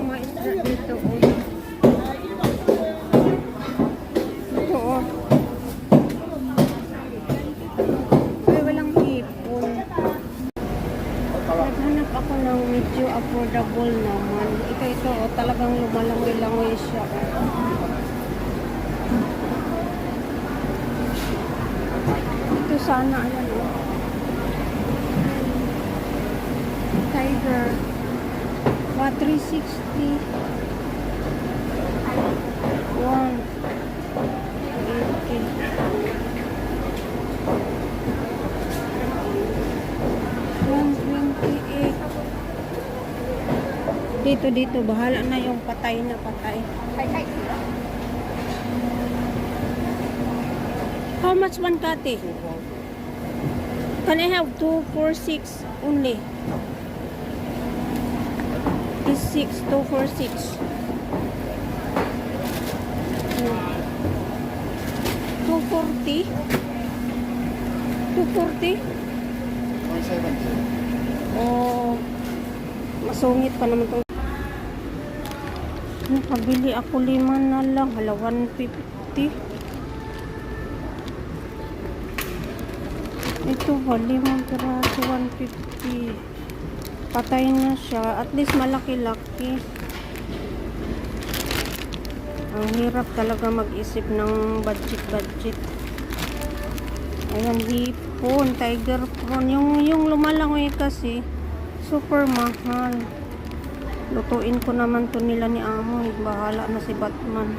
mga isda dito. Ito oh. Ay, walang hipon. Naghanap ako ng medyo affordable naman. Ito oh, talagang lumalangoy-langoy siya. Ito sana, ayan oh. Tiger. 360. 180. Dito, bahala na yung patay na patay. How much one kati? Can I have 246 only? Is 6, 246. 240? 240? 170. Oh, masungit pa naman itong. Nakabili ako 5 na lang. Hala, 150. Ito ba, 5 piraso, 150. Patay na siya. At least malaki-laki. Ang hirap talaga mag-isip ng budget. Ayan, hipon, tiger prawn. Yung lumalangoy kasi, super mahal. Lutuin ko naman to nila ni Amo. Bahala na si Batman.